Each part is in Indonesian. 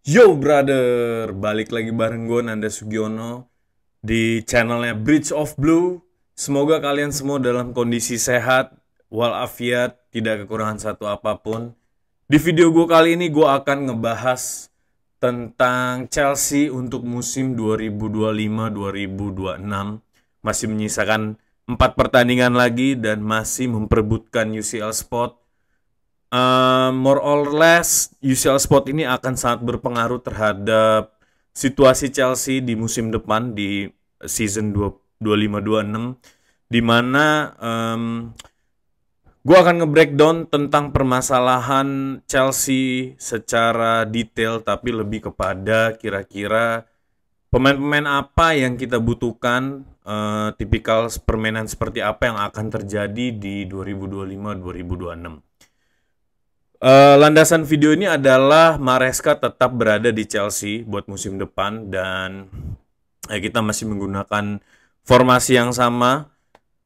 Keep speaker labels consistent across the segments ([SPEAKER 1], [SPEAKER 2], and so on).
[SPEAKER 1] Yo brother, balik lagi bareng gue Nanda Sugiono di channelnya Bridge of Blue. Semoga kalian semua dalam kondisi sehat, walafiat, tidak kekurangan satu apapun. Di video gue kali ini gue akan ngebahas tentang Chelsea untuk musim 2025-2026. Masih menyisakan 4 pertandingan lagi dan masih memperebutkan UCL spot. More or less UCL spot ini akan sangat berpengaruh terhadap situasi Chelsea di musim depan di season 25-26, di mana gue akan nge-breakdown tentang permasalahan Chelsea secara detail, tapi lebih kepada kira-kira pemain-pemain apa yang kita butuhkan, tipikal permainan seperti apa yang akan terjadi di 2025-2026. Landasan video ini adalah Maresca tetap berada di Chelsea buat musim depan dan kita masih menggunakan formasi yang sama,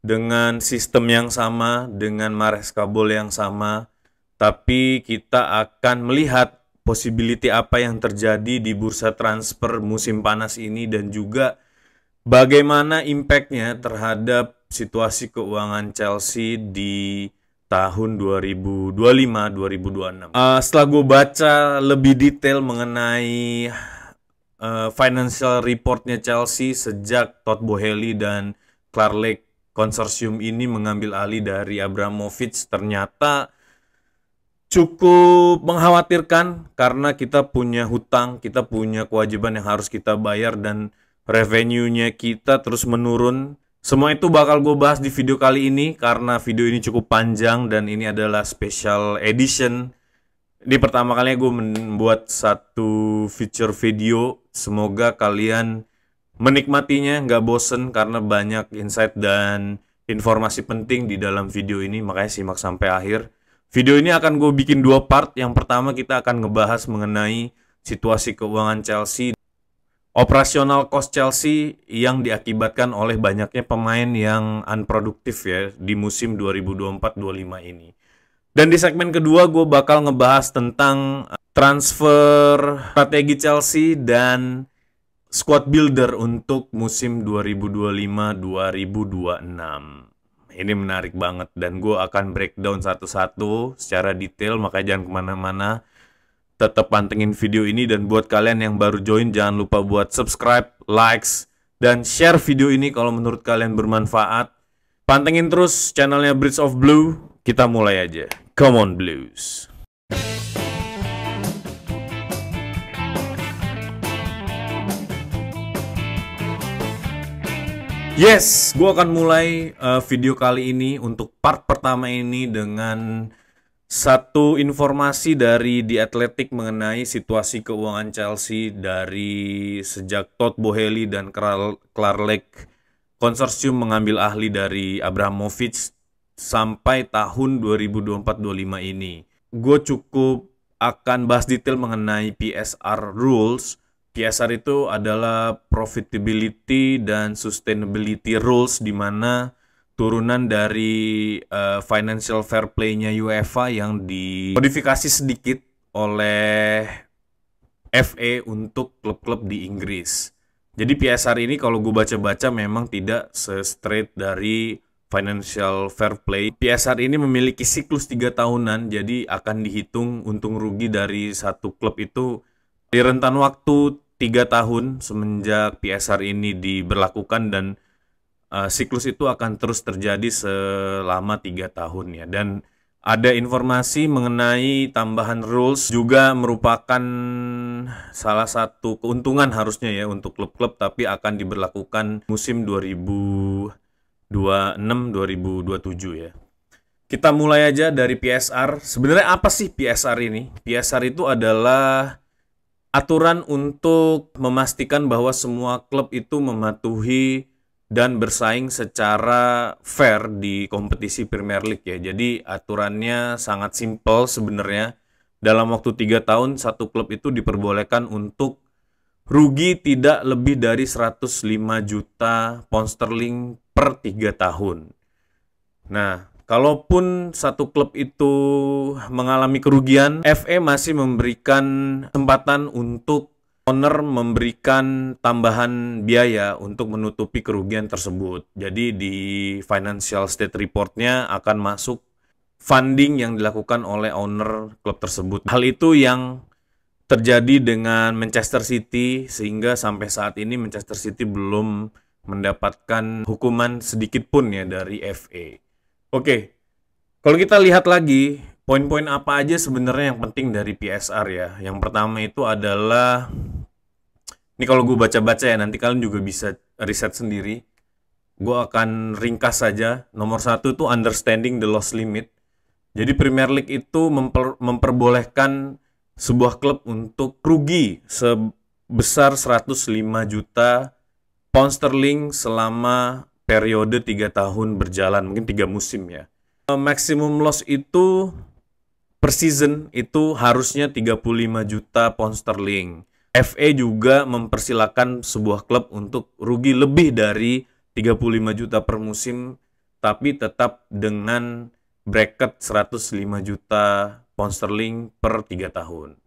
[SPEAKER 1] dengan sistem yang sama, dengan Maresca ball yang sama, tapi kita akan melihat possibility apa yang terjadi di bursa transfer musim panas ini dan juga bagaimana impact-nya terhadap situasi keuangan Chelsea di tahun 2025-2026. Setelah gue baca lebih detail mengenai financial reportnya Chelsea sejak Todd Boehly dan Clark konsorsium ini mengambil alih dari Abramovich, ternyata cukup mengkhawatirkan karena kita punya hutang, kita punya kewajiban yang harus kita bayar dan revenue-nya kita terus menurun. Semua itu bakal gue bahas di video kali ini karena video ini cukup panjang dan ini adalah special edition. Ini pertama kalinya gue membuat satu feature video. Semoga kalian menikmatinya, nggak bosen karena banyak insight dan informasi penting di dalam video ini. Makanya simak sampai akhir. Video ini akan gue bikin 2 part. Yang pertama kita akan ngebahas mengenai situasi keuangan Chelsea, operasional cost Chelsea yang diakibatkan oleh banyaknya pemain yang unproduktif ya di musim 2024-25 ini. Dan di segmen kedua gue bakal ngebahas tentang transfer strategi Chelsea dan squad builder untuk musim 2025-2026. Ini menarik banget dan gue akan breakdown satu-satu secara detail, makanya jangan kemana-mana. Tetap pantengin video ini dan buat kalian yang baru join jangan lupa buat subscribe, likes, dan share video ini kalau menurut kalian bermanfaat. Pantengin terus channelnya Bridge of Blue. Kita mulai aja. Come on Blues. Yes, gue akan mulai video kali ini untuk part pertama ini dengan satu informasi dari The Athletic mengenai situasi keuangan Chelsea dari sejak Todd Boehly dan Clark konsorsium mengambil ahli dari Abramovich sampai tahun 2024-25 ini. Gue cukup akan bahas detail mengenai PSR rules. PSR itu adalah profitability dan sustainability rules, di mana turunan dari financial fair play-nya UEFA yang dimodifikasi sedikit oleh FA untuk klub-klub di Inggris. Jadi PSR ini kalau gue baca-baca memang tidak se-straight dari financial fair play. PSR ini memiliki siklus 3 tahunan, jadi akan dihitung untung rugi dari satu klub itu di rentan waktu 3 tahun semenjak PSR ini diberlakukan, dan siklus itu akan terus terjadi selama 3 tahun ya. Dan ada informasi mengenai tambahan rules juga merupakan salah satu keuntungan harusnya ya untuk klub-klub, tapi akan diberlakukan musim 2026-2027 ya. Kita mulai aja dari PSR. Sebenarnya apa sih PSR ini? PSR itu adalah aturan untuk memastikan bahwa semua klub itu mematuhi dan bersaing secara fair di kompetisi Premier League ya. Jadi aturannya sangat simpel sebenarnya. Dalam waktu 3 tahun satu klub itu diperbolehkan untuk rugi tidak lebih dari 105 juta pound sterling per 3 tahun. Nah, kalaupun satu klub itu mengalami kerugian, FA masih memberikan kesempatan untuk owner memberikan tambahan biaya untuk menutupi kerugian tersebut. Jadi di financial state report-nya akan masuk funding yang dilakukan oleh owner klub tersebut. Hal itu yang terjadi dengan Manchester City, sehingga sampai saat ini Manchester City belum mendapatkan hukuman sedikit pun ya dari FA. Oke, kalau kita lihat lagi, poin-poin apa aja sebenarnya yang penting dari PSR ya. Yang pertama itu adalah, ini kalau gue baca-baca ya, nanti kalian juga bisa riset sendiri. Gue akan ringkas saja. Nomor satu itu understanding the loss limit. Jadi Premier League itu memperbolehkan sebuah klub untuk rugi sebesar 105 juta pound sterling selama periode 3 tahun berjalan, mungkin 3 musim ya. Maximum loss itu per season itu harusnya 35 juta pound sterling. FA juga mempersilahkan sebuah klub untuk rugi lebih dari 35 juta per musim, tapi tetap dengan bracket 105 juta pound sterling per 3 tahun.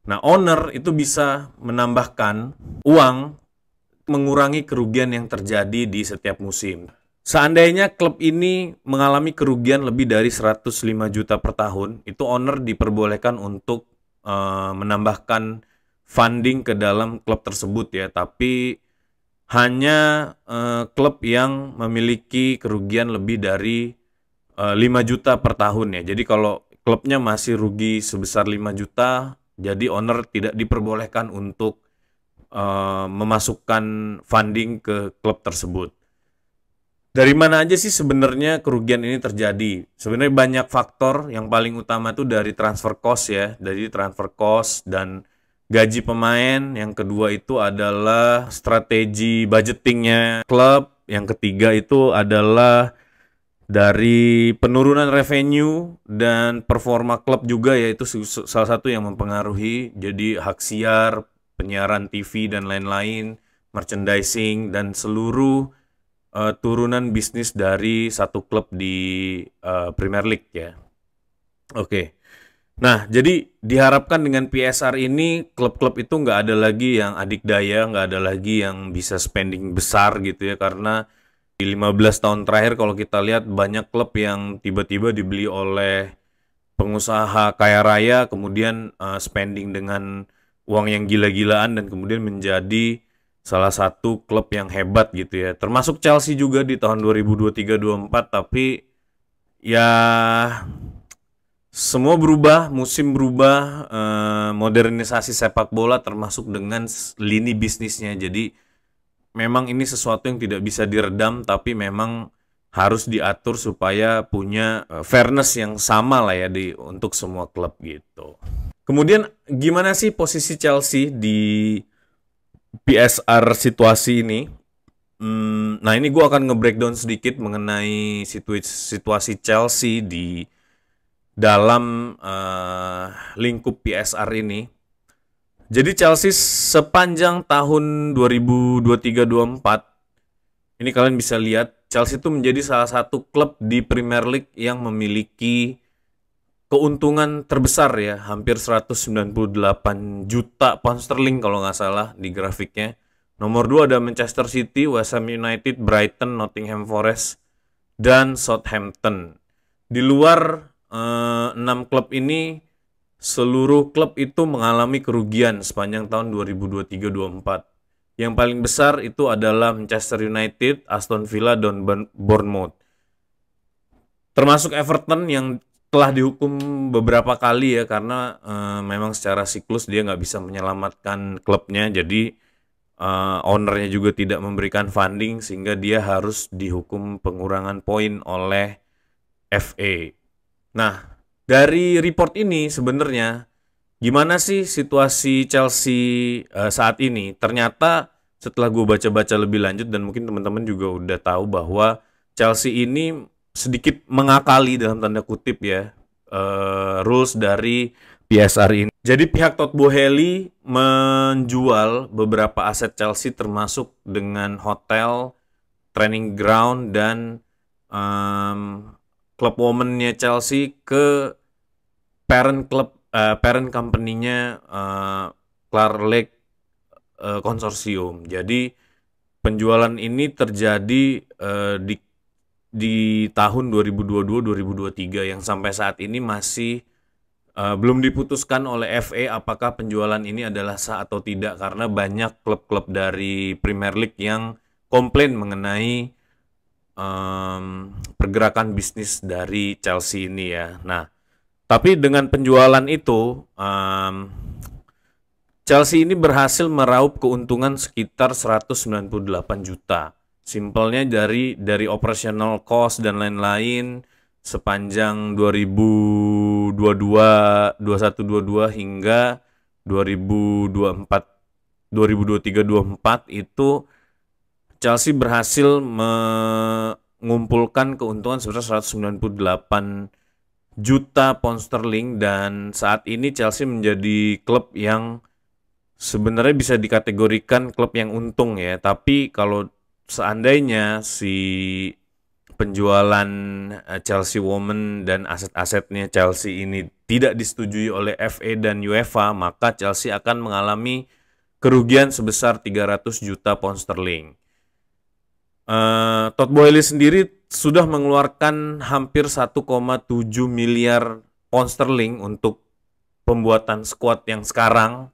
[SPEAKER 1] Nah, owner itu bisa menambahkan uang mengurangi kerugian yang terjadi di setiap musim. Seandainya klub ini mengalami kerugian lebih dari 105 juta per tahun, itu owner diperbolehkan untuk menambahkan funding ke dalam klub tersebut ya, tapi hanya klub yang memiliki kerugian lebih dari 5 juta per tahun ya. Jadi kalau klubnya masih rugi sebesar 5 juta, jadi owner tidak diperbolehkan untuk memasukkan funding ke klub tersebut. Dari mana aja sih sebenarnya kerugian ini terjadi? Sebenarnya banyak faktor. Yang paling utama itu dari transfer cost ya, dari transfer cost dan gaji pemain. Yang kedua itu adalah strategi budgetingnya klub. Yang ketiga itu adalah dari penurunan revenue dan performa klub juga, yaitu salah satu yang mempengaruhi. Jadi hak siar, penyiaran TV dan lain-lain, merchandising, dan seluruh turunan bisnis dari satu klub di Premier League ya. Oke. Nah, jadi diharapkan dengan PSR ini klub-klub itu nggak ada lagi yang adikdaya, nggak ada lagi yang bisa spending besar gitu ya, karena di 15 tahun terakhir kalau kita lihat banyak klub yang tiba-tiba dibeli oleh pengusaha kaya raya, kemudian spending dengan uang yang gila-gilaan dan kemudian menjadi salah satu klub yang hebat gitu ya. Termasuk Chelsea juga di tahun 2023-24, tapi ya semua berubah, musim berubah, modernisasi sepak bola termasuk dengan lini bisnisnya. Jadi memang ini sesuatu yang tidak bisa diredam, tapi memang harus diatur supaya punya fairness yang sama lah ya untuk semua klub gitu. Kemudian gimana sih posisi Chelsea di PSR situasi ini? Nah ini gue akan nge-breakdown sedikit mengenai situasi Chelsea di dalam lingkup PSR ini. Jadi Chelsea sepanjang tahun 2023-24, ini kalian bisa lihat Chelsea itu menjadi salah satu klub di Premier League yang memiliki keuntungan terbesar ya, hampir 198 juta pound sterling kalau nggak salah di grafiknya. Nomor 2 ada Manchester City, West Ham United, Brighton, Nottingham Forest, dan Southampton. Di luar 6 klub ini, seluruh klub itu mengalami kerugian sepanjang tahun 2023-24. Yang paling besar itu adalah Manchester United, Aston Villa, dan Bournemouth. Termasuk Everton yang telah dihukum beberapa kali ya, karena memang secara siklus dia nggak bisa menyelamatkan klubnya, jadi ownernya juga tidak memberikan funding sehingga dia harus dihukum pengurangan poin oleh FA. Nah, dari report ini sebenarnya gimana sih situasi Chelsea saat ini? Ternyata setelah gue baca-baca lebih lanjut dan mungkin teman-teman juga udah tahu bahwa Chelsea ini sedikit mengakali dalam tanda kutip ya rules dari PSR ini. Jadi pihak Todd Boehly menjual beberapa aset Chelsea termasuk dengan hotel, training ground, dan klub womennya Chelsea ke parent company-nya Clear Lake Konsorsium. Jadi penjualan ini terjadi di tahun 2022-2023 yang sampai saat ini masih belum diputuskan oleh FA apakah penjualan ini adalah sah atau tidak, karena banyak klub-klub dari Premier League yang komplain mengenai pergerakan bisnis dari Chelsea ini ya. Nah, tapi dengan penjualan itu Chelsea ini berhasil meraup keuntungan sekitar 198 juta. Simpelnya dari operational cost dan lain-lain sepanjang 2022 hingga 2023-24 itu Chelsea berhasil mengumpulkan keuntungan sebesar 198 juta pound sterling, dan saat ini Chelsea menjadi klub yang sebenarnya bisa dikategorikan klub yang untung ya. Tapi kalau seandainya si penjualan Chelsea Women dan aset-asetnya Chelsea ini tidak disetujui oleh FA dan UEFA, maka Chelsea akan mengalami kerugian sebesar 300 juta pound sterling. Todd Boehly sendiri sudah mengeluarkan hampir 1,7 miliar pound sterling untuk pembuatan skuad yang sekarang.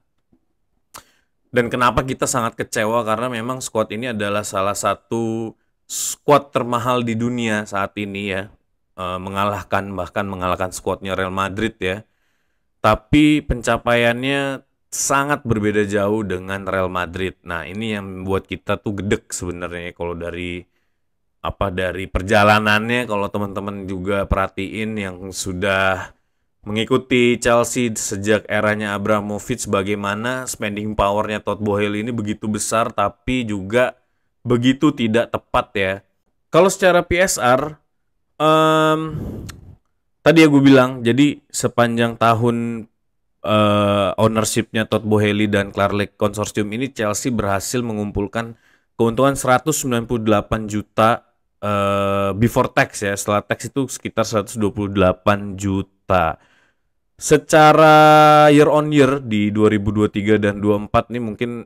[SPEAKER 1] Dan kenapa kita sangat kecewa, karena memang skuad ini adalah salah satu skuad termahal di dunia saat ini ya, bahkan mengalahkan skuadnya Real Madrid ya. Tapi pencapaiannya sangat berbeda jauh dengan Real Madrid. Nah, ini yang membuat kita tuh gedek sebenarnya kalau dari perjalanannya. Kalau teman-teman juga perhatiin yang sudah mengikuti Chelsea sejak eranya Abramovich, bagaimana spending powernya Todd Boehly ini begitu besar tapi juga begitu tidak tepat ya. Kalau secara PSR, tadi ya gue bilang, jadi sepanjang tahun ownership-nya Todd Boehly dan Clear Lake Konsorsium ini, Chelsea berhasil mengumpulkan keuntungan 198 juta before tax ya. Setelah tax itu sekitar 128 juta. Secara year on year di 2023 dan 2024 nih mungkin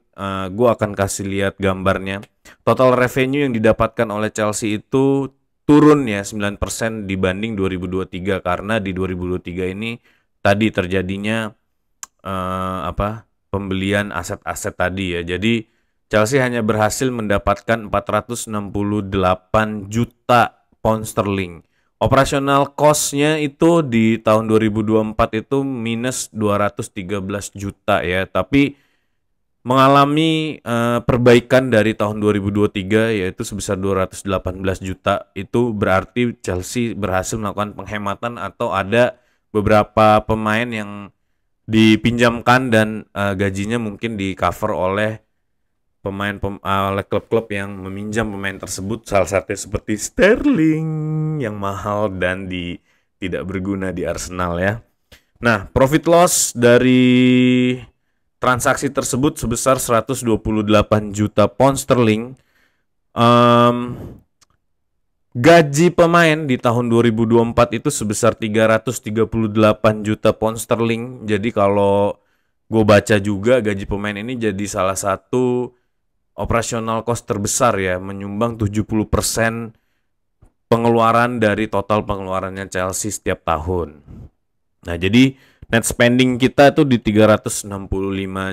[SPEAKER 1] gue akan kasih lihat gambarnya. Total revenue yang didapatkan oleh Chelsea itu turun ya 9% dibanding 2023, karena di 2023 ini tadi terjadinya pembelian aset-aset tadi ya. Jadi Chelsea hanya berhasil mendapatkan 468 juta pound sterling. Operational cost-nya itu di tahun 2024 itu minus 213 juta ya, tapi mengalami perbaikan dari tahun 2023 yaitu sebesar 218 juta. Itu berarti Chelsea berhasil melakukan penghematan atau ada beberapa pemain yang dipinjamkan dan gajinya mungkin di cover oleh oleh klub-klub yang meminjam pemain tersebut, salah satunya seperti Sterling yang mahal dan tidak berguna di Arsenal ya. Nah, profit loss dari transaksi tersebut sebesar 128 juta pound sterling. Gaji pemain di tahun 2024 itu sebesar 338 juta pound sterling. Jadi kalau gue baca juga, gaji pemain ini jadi salah satu operational cost terbesar ya, menyumbang 70% pengeluaran dari total pengeluarannya Chelsea setiap tahun. Nah, jadi net spending kita itu di 365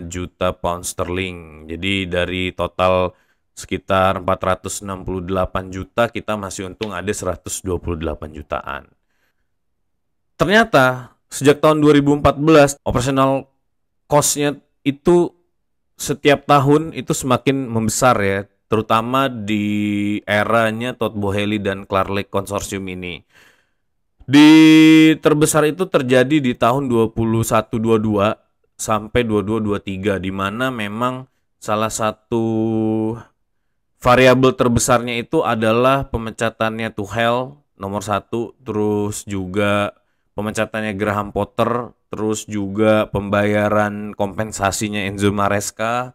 [SPEAKER 1] juta pound sterling. Jadi dari total sekitar 468 juta, kita masih untung ada 128 jutaan. Ternyata sejak tahun 2014 operational cost-nya itu setiap tahun itu semakin membesar ya, terutama di eranya Todd Boehly dan Clear Lake Konsorsium ini. Di terbesar itu terjadi di tahun 21-22 sampai 22-23, di mana memang salah satu variabel terbesarnya itu adalah pemecatannya Tuchel nomor 1, terus juga pemecatannya Graham Potter, terus juga pembayaran kompensasinya Enzo Maresca,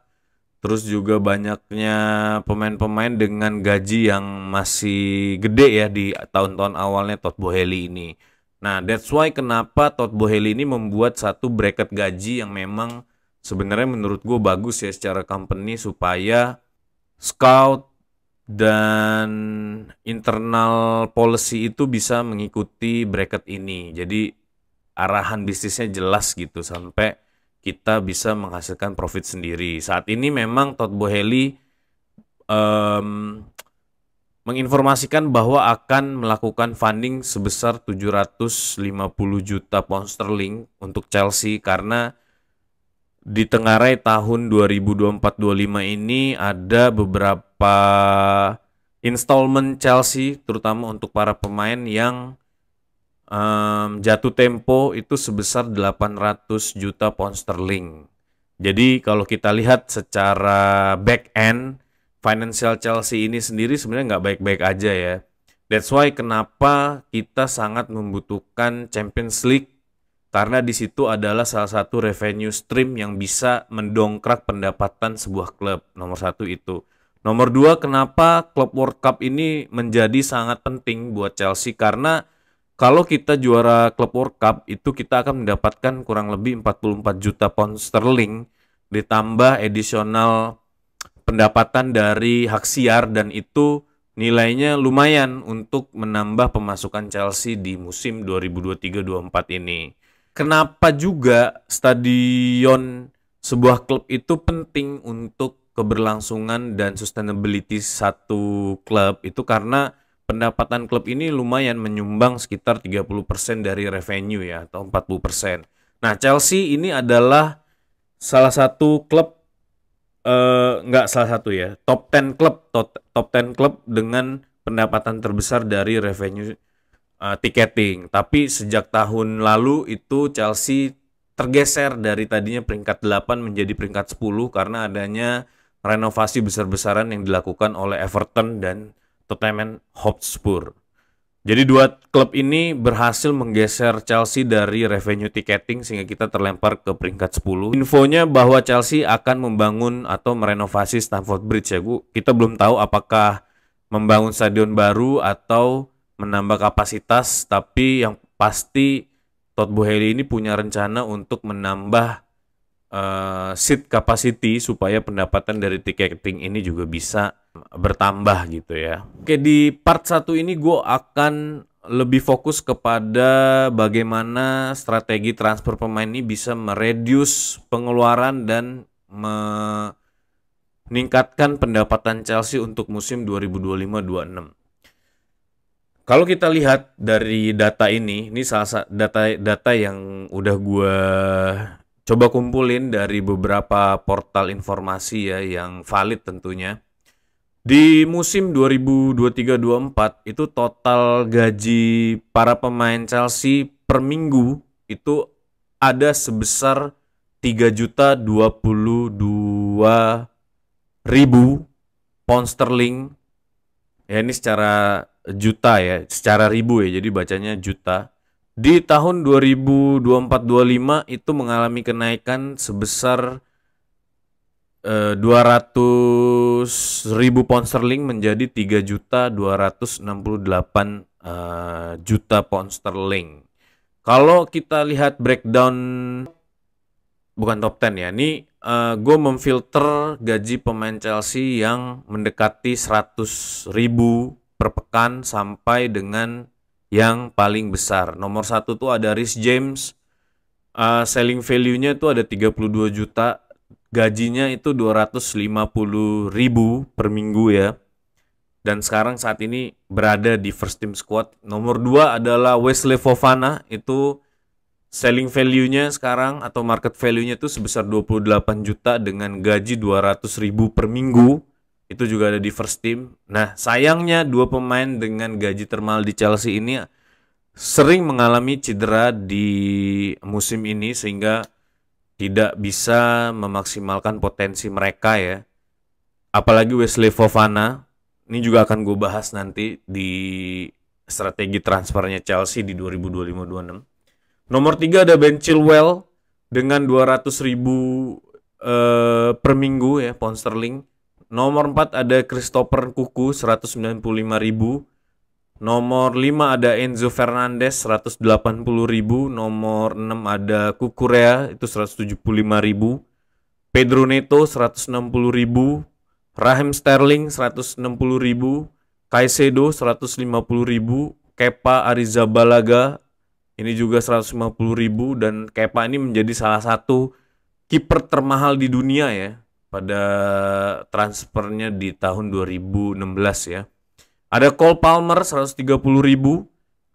[SPEAKER 1] terus juga banyaknya pemain-pemain dengan gaji yang masih gede ya di tahun-tahun awalnya Todd Boehly ini. Nah, that's why kenapa Todd Boehly ini membuat satu bracket gaji yang memang sebenarnya menurut gue bagus ya secara company, supaya scout dan internal policy itu bisa mengikuti bracket ini. Jadi arahan bisnisnya jelas gitu sampai kita bisa menghasilkan profit sendiri. Saat ini memang Todd Boehly menginformasikan bahwa akan melakukan funding sebesar 750 juta pound sterling untuk Chelsea, karena di tengarai tahun 2024-25 ini ada beberapa installment Chelsea terutama untuk para pemain yang jatuh tempo itu sebesar 800 juta pound sterling. Jadi kalau kita lihat secara back end, financial Chelsea ini sendiri sebenarnya nggak baik-baik aja ya. That's why kenapa kita sangat membutuhkan Champions League, karena di situ adalah salah satu revenue stream yang bisa mendongkrak pendapatan sebuah klub. Nomor satu itu. Nomor dua, kenapa Club World Cup ini menjadi sangat penting buat Chelsea, karena kalau kita juara Club World Cup itu kita akan mendapatkan kurang lebih 44 juta pound sterling ditambah additional pendapatan dari hak siar, dan itu nilainya lumayan untuk menambah pemasukan Chelsea di musim 2023-24 ini. Kenapa juga stadion sebuah klub itu penting untuk keberlangsungan dan sustainability satu klub itu? Karena pendapatan klub ini lumayan menyumbang sekitar 30% dari revenue ya, atau 40%. Nah, Chelsea ini adalah salah satu klub, nggak salah satu ya, top 10 klub, top 10 klub dengan pendapatan terbesar dari revenue tiketing. Tapi sejak tahun lalu itu Chelsea tergeser dari tadinya peringkat 8 menjadi peringkat 10 karena adanya renovasi besar-besaran yang dilakukan oleh Everton dan Tottenham Hotspur. Jadi dua klub ini berhasil menggeser Chelsea dari revenue ticketing sehingga kita terlempar ke peringkat 10. Infonya bahwa Chelsea akan membangun atau merenovasi Stamford Bridge ya, kita belum tahu apakah membangun stadion baru atau menambah kapasitas, tapi yang pasti Todd Boehly ini punya rencana untuk menambah seat capacity supaya pendapatan dari ticketing ini juga bisa bertambah gitu ya. Oke, di part 1 ini gue akan lebih fokus kepada bagaimana strategi transfer pemain ini bisa mereduce pengeluaran dan meningkatkan pendapatan Chelsea untuk musim 2025-26. Kalau kita lihat dari data ini salah satu data yang udah gue coba kumpulin dari beberapa portal informasi ya yang valid tentunya. Di musim 2023-24 itu total gaji para pemain Chelsea per minggu itu ada sebesar 3.022.000 pound sterling. Ya ini secara juta ya, secara ribu ya, jadi bacanya juta. Di tahun 2024-25 itu mengalami kenaikan sebesar 200.000 pound sterling menjadi 3.268 juta pound sterling. Kalau kita lihat breakdown, bukan top 10 ya, ini gue memfilter gaji pemain Chelsea yang mendekati 100.000 per pekan sampai dengan yang paling besar. Nomor 1 tuh ada Reece James, selling value-nya tuh ada 32 juta, gajinya itu 250.000 per minggu ya. Dan sekarang saat ini berada di first team squad. Nomor 2 adalah Wesley Fofana, itu selling value-nya sekarang atau market value-nya itu sebesar 28 juta dengan gaji 200.000 per minggu. Itu juga ada di first team. Nah, sayangnya dua pemain dengan gaji termahal di Chelsea ini sering mengalami cedera di musim ini sehingga tidak bisa memaksimalkan potensi mereka ya. Apalagi Wesley Fofana, ini juga akan gue bahas nanti di strategi transfernya Chelsea di 2025-26. Nomor 3 ada Ben Chilwell dengan 200.000 per minggu ya, pound sterling. Nomor 4 ada Christopher Nkunku 195.000. Nomor 5 ada Enzo Fernandez 180.000. Nomor 6 ada Cucurella itu 175.000. Pedro Neto 160.000. Raheem Sterling 160.000. Caicedo 150.000. Kepa Arrizabalaga ini juga 150.000, dan Kepa ini menjadi salah satu kiper termahal di dunia ya pada transfernya di tahun 2016 ya. Ada Cole Palmer 130.000,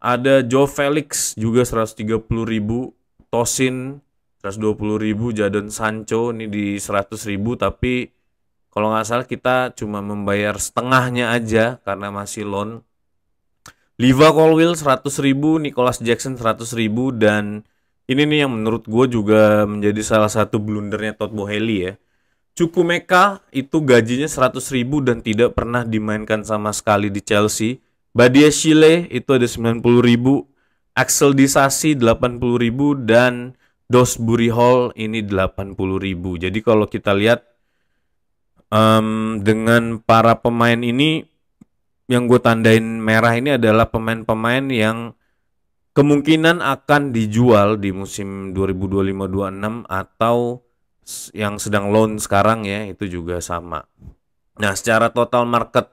[SPEAKER 1] ada Joe Felix juga 130.000, Tosin 120.000, Jadon Sancho ini di 100.000, tapi kalau nggak salah kita cuma membayar setengahnya aja karena masih loan. Liva Colwill 100.000, Nicholas Jackson 100.000, dan ini nih yang menurut gue juga menjadi salah satu blundernya Todd Boehly ya. Chukwuemeka itu gajinya 100.000 dan tidak pernah dimainkan sama sekali di Chelsea. Badiashile itu ada 90.000, Axel Disasi 80.000, dan Dosbury Hall ini 80.000. Jadi kalau kita lihat dengan para pemain ini, yang gue tandain merah ini adalah pemain-pemain yang kemungkinan akan dijual di musim 2025-26 atau yang sedang loan sekarang ya, itu juga sama. Nah, secara total market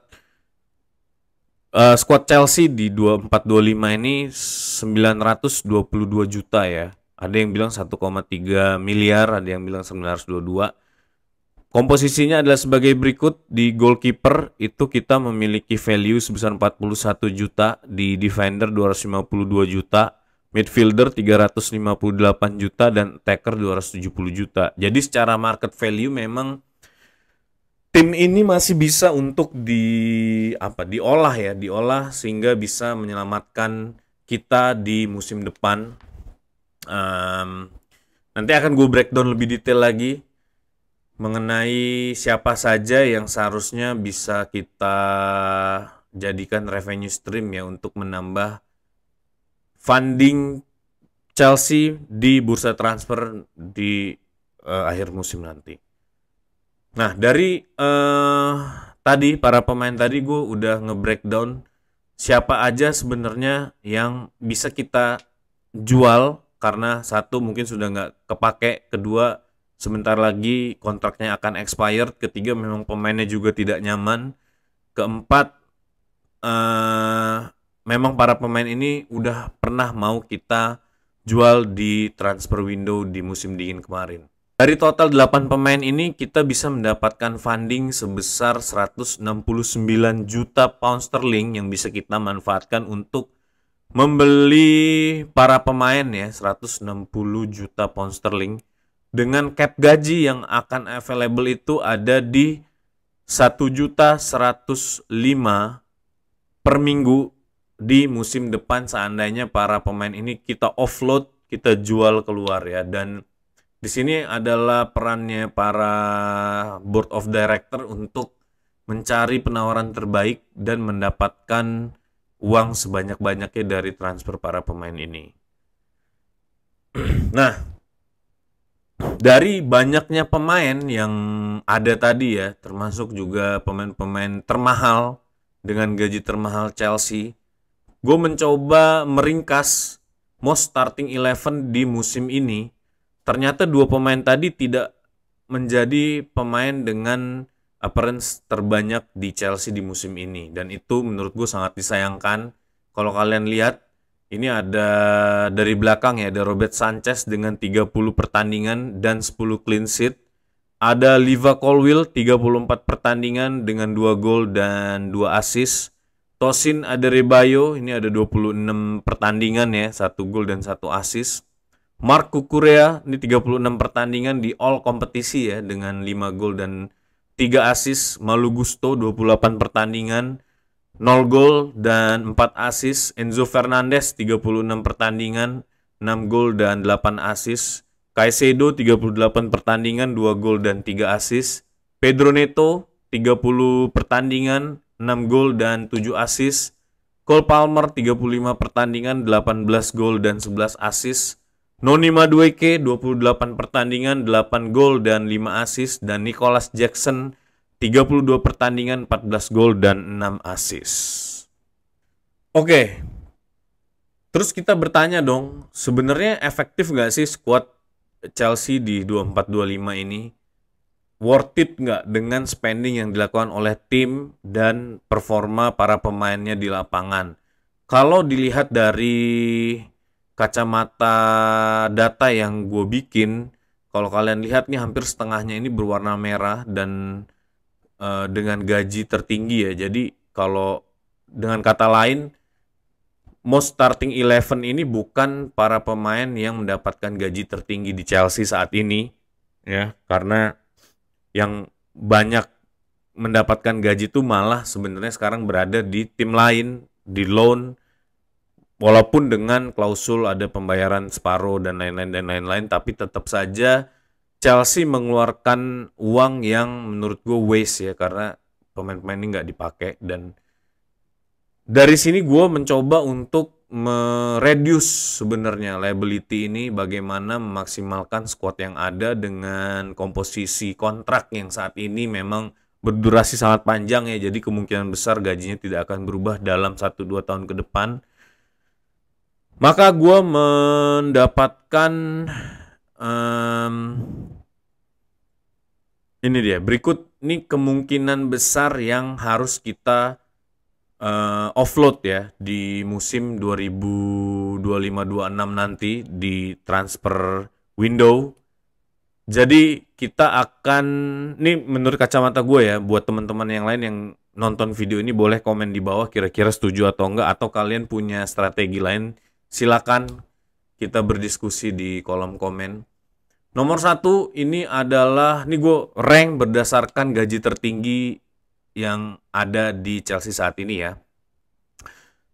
[SPEAKER 1] squad Chelsea di 24-25 ini 922 juta ya. Ada yang bilang 1,3 miliar, ada yang bilang 922. Komposisinya adalah sebagai berikut. Di goalkeeper itu kita memiliki value sebesar 41 juta, di defender 252 juta, midfielder 358 juta, dan attacker 270 juta. Jadi secara market value memang tim ini masih bisa untuk diolah ya, diolah sehingga bisa menyelamatkan kita di musim depan. Nanti akan gue breakdown lebih detail lagi mengenai siapa saja yang seharusnya bisa kita jadikan revenue stream ya untuk menambah funding Chelsea di bursa transfer di akhir musim nanti. Nah, dari tadi para pemain tadi gue udah nge-breakdown siapa aja sebenarnya yang bisa kita jual, karena satu mungkin sudah nggak kepake, kedua sebentar lagi kontraknya akan expired, ketiga memang pemainnya juga tidak nyaman, keempat memang para pemain ini udah pernah mau kita jual di transfer window di musim dingin kemarin. Dari total 8 pemain ini kita bisa mendapatkan funding sebesar 169 juta pound sterling yang bisa kita manfaatkan untuk membeli para pemain ya, 160 juta pound sterling. Dengan cap gaji yang akan available itu ada di 1.105 per minggu di musim depan seandainya para pemain ini kita offload, kita jual keluar ya. Dan di sini adalah perannya para board of director untuk mencari penawaran terbaik dan mendapatkan uang sebanyak-banyaknya dari transfer para pemain ini. Nah, dari banyaknya pemain yang ada tadi ya, termasuk juga pemain-pemain termahal dengan gaji termahal Chelsea, gue mencoba meringkas most starting 11 di musim ini. Ternyata dua pemain tadi tidak menjadi pemain dengan appearance terbanyak di Chelsea di musim ini, dan itu menurut gue sangat disayangkan. Kalau kalian lihat, ini ada dari belakang ya, ada Robert Sanchez dengan 30 pertandingan dan 10 clean sheet. Ada Liva Colwill 34 pertandingan dengan 2 gol dan 2 assist. Tosin Adarabioyo ini ada 26 pertandingan ya, 1 gol dan 1 assist. Marc Cucurella ini 36 pertandingan di all kompetisi ya dengan 5 gol dan 3 assist. Malo Gusto 28 pertandingan, 0 gol dan 4 assist. Enzo Fernandez 36 pertandingan, 6 gol dan 8 assist. Caicedo 38 pertandingan, 2 gol dan 3 assist. Pedro Neto 30 pertandingan, 6 gol dan 7 assist. Cole Palmer 35 pertandingan, 18 gol dan 11 assist. Noni Madueke 28 pertandingan, 8 gol dan 5 assist, dan Nicholas Jackson 32 pertandingan, 14 gol dan 6 assist. Oke. Terus kita bertanya dong, sebenarnya efektif nggak sih skuad Chelsea di 24-25 ini? Worth it nggak dengan spending yang dilakukan oleh tim dan performa para pemainnya di lapangan? Kalau dilihat dari kacamata data yang gue bikin, kalau kalian lihat nih hampir setengahnya ini berwarna merah dan dengan gaji tertinggi ya. Jadi kalau dengan kata lain, most starting 11 ini bukan para pemain yang mendapatkan gaji tertinggi di Chelsea saat ini, ya, karena yang banyak mendapatkan gaji itu malah sebenarnya sekarang berada di tim lain, di loan, walaupun dengan klausul ada pembayaran separuh dan lain-lain, tapi tetap saja Chelsea mengeluarkan uang yang menurut gue waste ya, karena pemain-pemain ini nggak dipakai. Dan dari sini gue mencoba untuk mereduce sebenarnya liability ini, bagaimana memaksimalkan squad yang ada dengan komposisi kontrak yang saat ini memang berdurasi sangat panjang ya, jadi kemungkinan besar gajinya tidak akan berubah dalam 1-2 tahun ke depan. Maka gue mendapatkan ini dia, berikut nih kemungkinan besar yang harus kita offload ya di musim 2025-26 nanti di transfer window. Jadi kita akan, ini menurut kacamata gue ya, buat teman-teman yang lain yang nonton video ini boleh komen di bawah kira-kira setuju atau enggak, atau kalian punya strategi lain, silakan kita berdiskusi di kolom komen. Nomor 1 ini adalah, ini gue rank berdasarkan gaji tertinggi yang ada di Chelsea saat ini ya.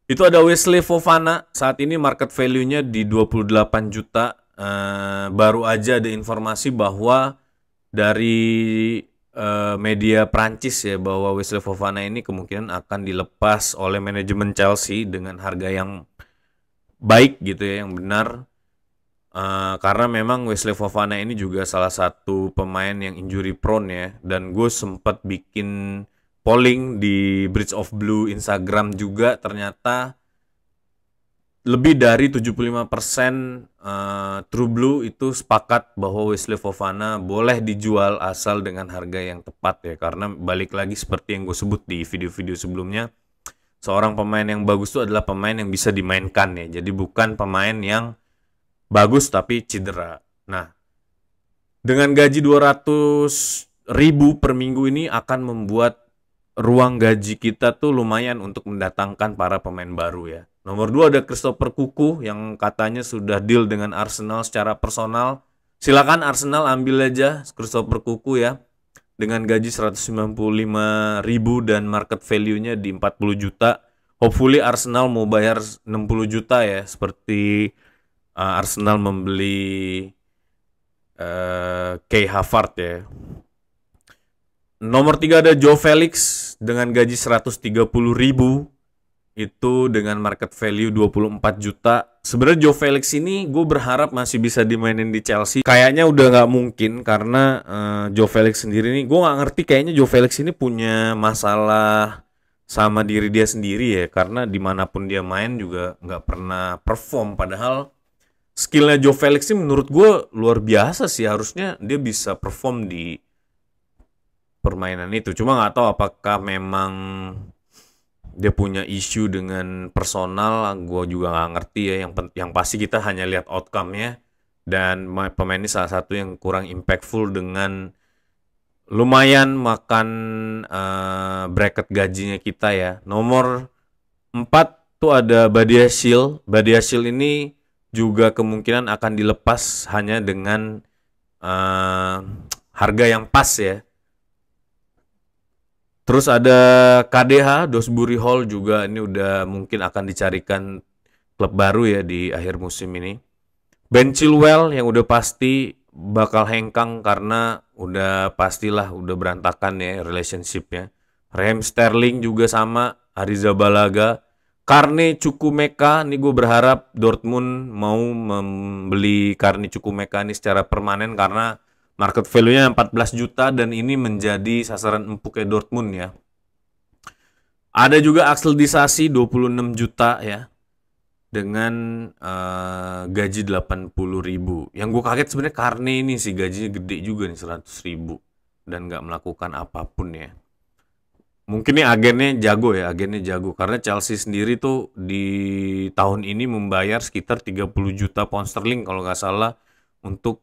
[SPEAKER 1] Itu ada Wesley Fofana, saat ini market value-nya di 28 juta. Baru aja ada informasi bahwa dari media Prancis ya, bahwa Wesley Fofana ini kemungkinan akan dilepas oleh manajemen Chelsea dengan harga yang baik gitu ya, yang benar. Karena memang Wesley Fofana ini juga salah satu pemain yang injury prone ya, dan gue sempat bikin polling di Bridge of Blue Instagram juga, ternyata lebih dari 75% True Blue itu sepakat bahwa Wesley Fofana boleh dijual asal dengan harga yang tepat ya, karena balik lagi seperti yang gue sebut di video-video sebelumnya, seorang pemain yang bagus itu adalah pemain yang bisa dimainkan ya, jadi bukan pemain yang bagus tapi cedera. Nah, dengan gaji 200.000 per minggu ini akan membuat ruang gaji kita tuh lumayan untuk mendatangkan para pemain baru ya. Nomor 2 ada Christopher Kuku yang katanya sudah deal dengan Arsenal secara personal. Silakan Arsenal ambil aja Christopher Kuku ya, dengan gaji 195.000 dan market value-nya di 40 juta. Hopefully Arsenal mau bayar 60 juta ya, seperti Arsenal membeli Kai Havertz ya. Nomor 3 ada Joe Felix dengan gaji 130.000, itu dengan market value 24 juta. Sebenarnya Joe Felix ini gue berharap masih bisa dimainin di Chelsea. Kayaknya udah nggak mungkin karena Joe Felix sendiri nih, gue nggak ngerti, kayaknya Joe Felix ini punya masalah sama diri dia sendiri ya, karena dimanapun dia main juga nggak pernah perform. Padahal skillnya Joe Felix ini menurut gue luar biasa sih, harusnya dia bisa perform di permainan itu. Cuma nggak tahu apakah memang dia punya isu dengan personal, gue juga nggak ngerti ya. Yang pasti kita hanya lihat outcome-nya, dan pemain ini salah satu yang kurang impactful dengan lumayan makan bracket gajinya kita ya. Nomor 4 tuh ada Badiashile. Badiashile ini juga kemungkinan akan dilepas hanya dengan harga yang pas ya. Terus ada KDH, Dewsbury Hall juga, ini udah mungkin akan dicarikan klub baru ya di akhir musim ini. Ben Chilwell yang udah pasti bakal hengkang karena udah pastilah udah berantakan ya relationship-nya. Raheem Sterling juga sama, Arrizabalaga. Carne Chukwuemeka, nih gue berharap Dortmund mau membeli Carne Chukwuemeka ini secara permanen karena market value-nya 14 juta dan ini menjadi sasaran empuknya Dortmund ya. Ada juga Axel Disasi 26 juta ya. Dengan gaji 80.000. Yang gue kaget sebenarnya Carne ini sih gajinya gede juga nih 100.000 dan nggak melakukan apapun ya. Mungkin nih agennya jago karena Chelsea sendiri tuh di tahun ini membayar sekitar 30 juta pound sterling kalau nggak salah untuk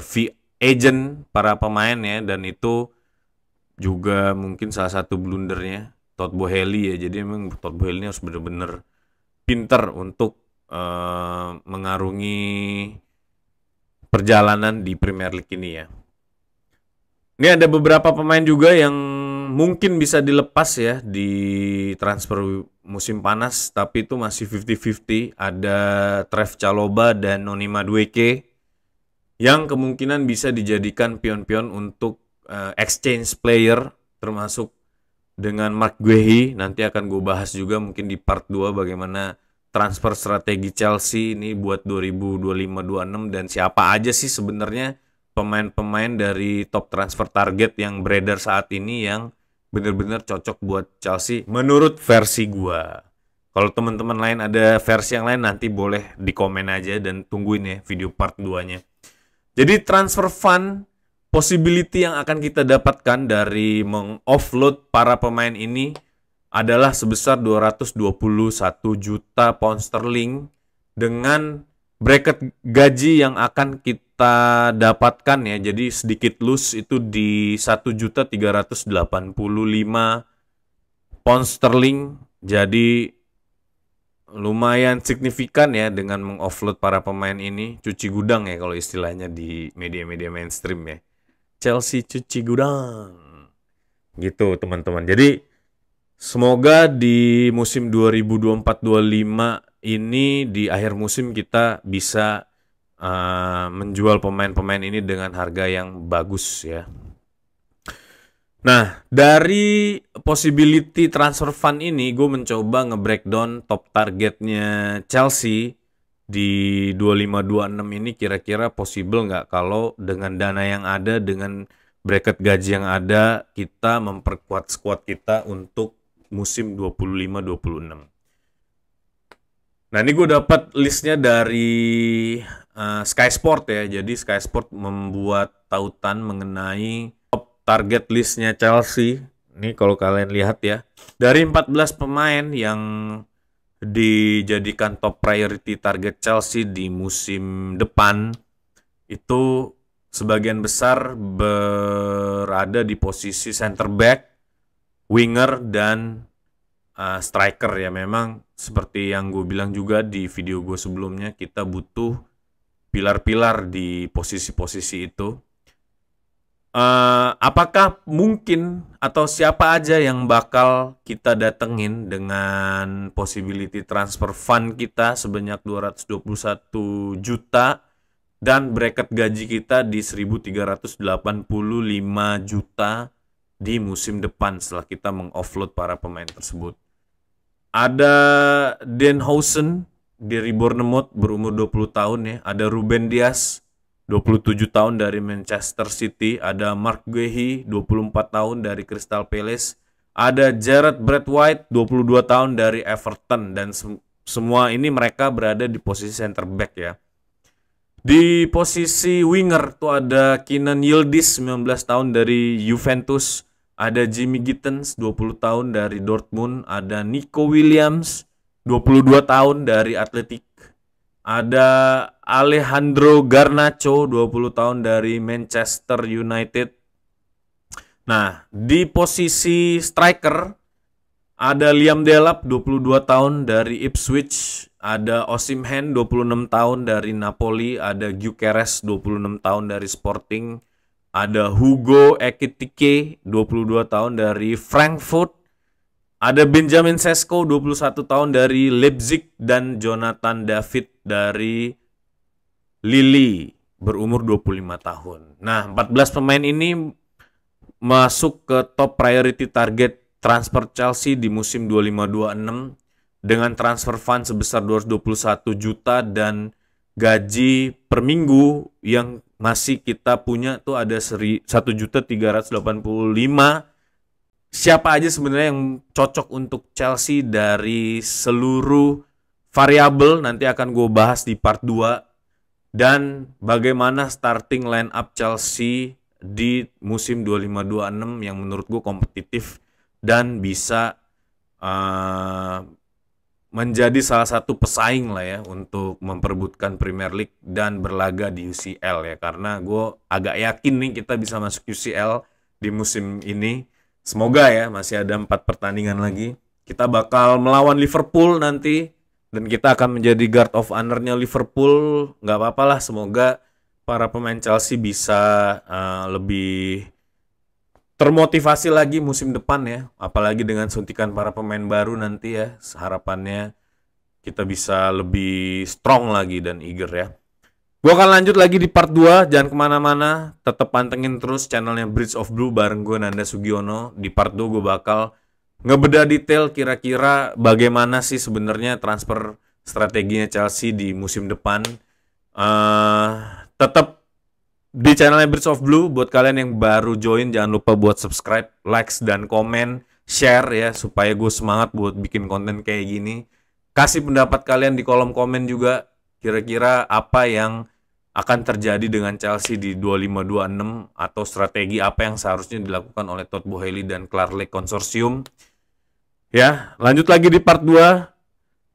[SPEAKER 1] fee agent para pemain ya, dan itu juga mungkin salah satu blundernya Todd Boehly ya. Jadi emang Todd Boehly ini harus bener-bener pinter untuk mengarungi perjalanan di Premier League ini ya. Ini ada beberapa pemain juga yang mungkin bisa dilepas ya di transfer musim panas, tapi itu masih 50-50. Ada Trev Chalobah dan Noni Madueke yang kemungkinan bisa dijadikan pion-pion untuk exchange player, termasuk dengan Marc Guehi. Nanti akan gue bahas juga mungkin di part 2 bagaimana transfer strategi Chelsea ini buat 2025-26 dan siapa aja sih sebenarnya pemain-pemain dari top transfer target yang beredar saat ini yang bener-bener cocok buat Chelsea menurut versi gua. Kalau teman-teman lain ada versi yang lain nanti boleh di komen aja dan tungguin ya video part 2-nya. Jadi transfer fund possibility yang akan kita dapatkan dari meng-offload para pemain ini adalah sebesar 221 juta pound sterling dengan bracket gaji yang akan kita dapatkan ya. Jadi sedikit loose itu di 1.385 pound sterling. Jadi lumayan signifikan ya dengan mengoffload para pemain ini. Cuci gudang ya kalau istilahnya di media-media mainstream ya. Chelsea cuci gudang. Gitu teman-teman. Jadi semoga di musim 2024-25 ini di akhir musim kita bisa menjual pemain-pemain ini dengan harga yang bagus ya. Nah, dari possibility transfer fund ini gue mencoba nge-breakdown top targetnya Chelsea di 25-26 ini kira-kira possible nggak kalau dengan dana yang ada, dengan bracket gaji yang ada, kita memperkuat squad kita untuk musim 25-26. Nah, ini gue dapat listnya dari Sky Sport ya. Jadi Sky Sport membuat tautan mengenai top target listnya Chelsea. Ini kalau kalian lihat ya, dari 14 pemain yang dijadikan top priority target Chelsea di musim depan, itu sebagian besar berada di posisi center back, winger, dan striker ya. Memang seperti yang gue bilang juga di video gue sebelumnya, kita butuh pilar-pilar di posisi-posisi itu. Apakah mungkin atau siapa aja yang bakal kita datengin dengan possibility transfer fund kita sebanyak 221 juta dan bracket gaji kita di 1.385 juta di musim depan setelah kita mengoffload para pemain tersebut? Ada Denhausen dari Bournemouth berumur 20 tahun ya. Ada Ruben Dias 27 tahun dari Manchester City. Ada Marc Guehi 24 tahun dari Crystal Palace. Ada Jared Braithwaite 22 tahun dari Everton. Dan semua ini mereka berada di posisi center back ya. Di posisi winger tuh ada Kenan Yildiz 19 tahun dari Juventus. Ada Jimmy Gittens 20 tahun dari Dortmund. Ada Nico Williams 22 tahun dari Athletic. Ada Alejandro Garnacho 20 tahun dari Manchester United. Nah, di posisi striker ada Liam Delap 22 tahun dari Ipswich. Ada Osimhen 26 tahun dari Napoli. Ada Gyökeres 26 tahun dari Sporting. Ada Hugo Ekitike 22 tahun dari Frankfurt. Ada Benjamin Sesko 21 tahun dari Leipzig dan Jonathan David dari Lille berumur 25 tahun. Nah, 14 pemain ini masuk ke top priority target transfer Chelsea di musim 25-26 dengan transfer fund sebesar 221 juta dan gaji per minggu yang masih kita punya tuh ada 1.385. Siapa aja sebenarnya yang cocok untuk Chelsea dari seluruh variabel nanti akan gue bahas di part 2. Dan bagaimana starting line up Chelsea di musim 25-26 yang menurut gue kompetitif dan bisa menjadi salah satu pesaing lah ya untuk memperebutkan Premier League dan berlaga di UCL ya. Karena gue agak yakin nih kita bisa masuk UCL di musim ini. Semoga ya, masih ada 4 pertandingan lagi. Kita bakal melawan Liverpool nanti dan kita akan menjadi guard of honor-nya Liverpool. Nggak apa-apa lah, semoga para pemain Chelsea bisa lebih termotivasi lagi musim depan ya. Apalagi dengan suntikan para pemain baru nanti ya. Harapannya kita bisa lebih strong lagi dan eager ya. Gue akan lanjut lagi di part 2. Jangan kemana-mana. Tetap pantengin terus channelnya Bridge of Blue bareng gue Nanda Sugiono. Di part 2 gue bakal ngebedah detail kira-kira bagaimana sih sebenarnya transfer strateginya Chelsea di musim depan. Tetap di channelnya Bridge of Blue. Buat kalian yang baru join, jangan lupa buat subscribe, likes, dan komen, share ya, supaya gue semangat buat bikin konten kayak gini. Kasih pendapat kalian di kolom komen juga, kira-kira apa yang akan terjadi dengan Chelsea di 25-26 atau strategi apa yang seharusnya dilakukan oleh Todd Boehly dan Clear Lake Consortium. Ya, lanjut lagi di part 2.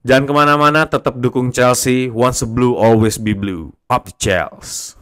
[SPEAKER 1] Jangan kemana-mana, tetap dukung Chelsea. Once a blue, always be blue. Up the Chelsea.